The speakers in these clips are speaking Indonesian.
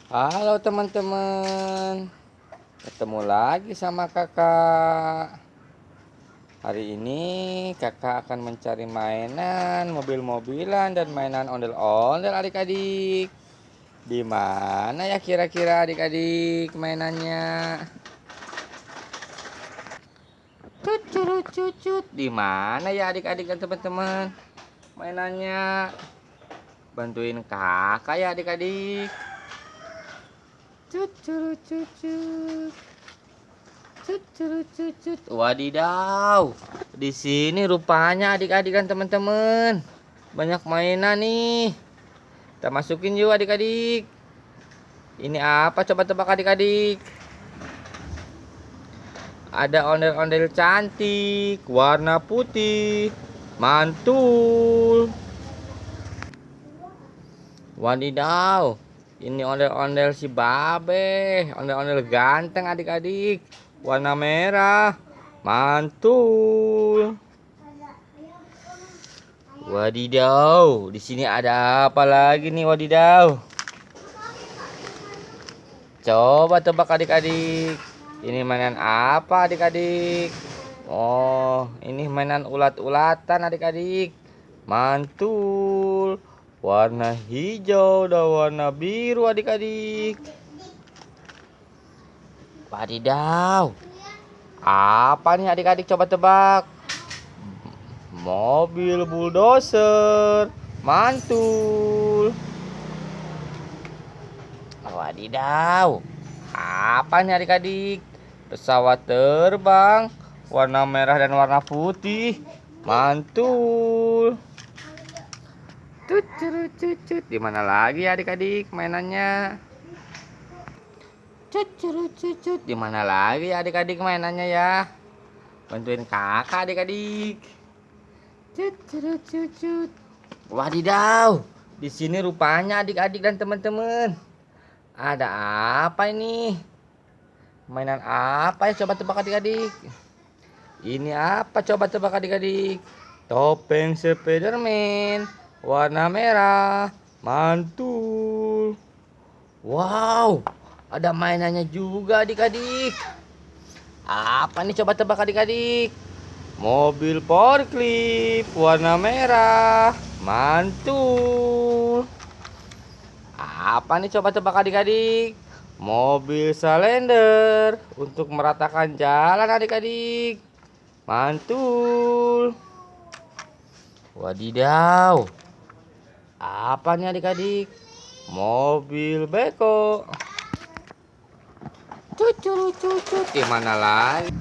Halo teman-teman, ketemu lagi sama kakak. Hari ini kakak akan mencari mainan mobil-mobilan dan mainan ondel-ondel adik-adik. Di mana ya kira-kira adik-adik mainannya? Cucut cucut. Di mana ya adik-adik dan teman-teman mainannya? Bantuin kakak ya adik-adik. Cucut cucut. Cucut. Wadidaw. Di sini rupanya adik-adik dan teman-teman banyak mainan nih. Kita masukin yuk adik-adik. Ini apa? Coba tebak adik-adik. Ada ondel-ondel cantik, warna putih, mantul. Wadidaw. Ini ondel-ondel si Babe, ondel-ondel ganteng adik-adik, warna merah, mantul. Wadidaw, di sini ada apa lagi nih wadidaw? Coba tebak adik-adik. Ini mainan apa adik-adik? Oh, ini mainan ulat-ulatan adik-adik. Mantul. Warna hijau dan warna biru adik-adik. Wadidaw. Apa nih adik-adik, coba tebak. Mobil bulldozer. Mantul. Wadidaw. Apa nih adik-adik? Pesawat terbang. Warna merah dan warna putih. Mantul. Cucut. Di mana lagi adik-adik mainannya? Cucut. Di mana lagi adik-adik mainannya ya? Bantuin kakak adik-adik. Cucut. Wadidaw. Di sini rupanya adik-adik dan teman-teman. Ada apa ini? Mainan apa ya? Coba tebak adik-adik. Ini apa? Coba tebak adik-adik. Topeng Spiderman. Warna merah, mantul. Wow, ada mainannya juga adik-adik. Apa nih, coba tebak adik-adik? Mobil forklift warna merah, mantul. Apa nih, coba tebak adik-adik? Mobil salender untuk meratakan jalan adik-adik, mantul. Wadidaw. Apa nih adik-adik? Mobil beko. Cucut. Di mana lagi?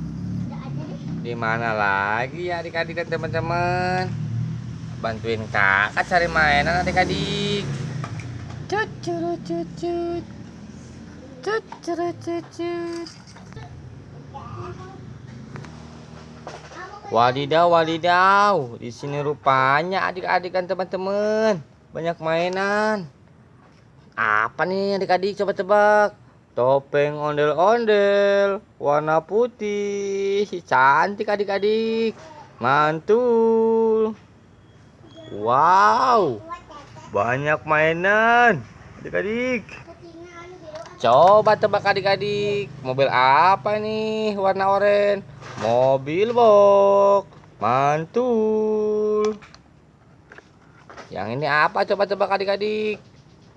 Di mana lagi ya adik-adik dan teman-teman? Bantuin kakak cari mainan adik-adik. Cucut. Wadidaw. Di sini rupanya adik-adik dan teman-teman banyak mainan. Apa nih adik-adik, coba tebak. Topeng ondel-ondel warna putih, cantik adik-adik, mantul. Wow, banyak mainan adik-adik. Coba tebak adik-adik, mobil apa nih warna oranye? Mobil box, mantul. Yang ini apa? Coba tebak adik-adik.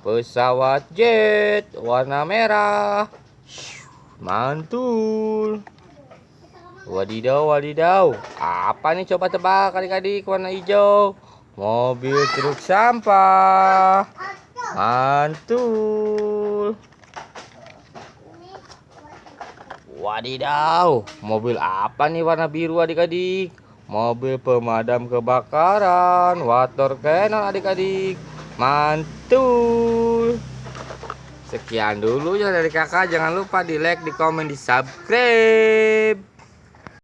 Pesawat jet warna merah, mantul. Wadidaw. Apa nih, coba tebak adik-adik, warna hijau? Mobil truk sampah, mantul. Wadidaw, mobil apa nih warna biru adik-adik? Mobil pemadam kebakaran, water cannon adik-adik, mantul. Sekian dulu ya dari kakak. Jangan lupa di like, di komen, di subscribe.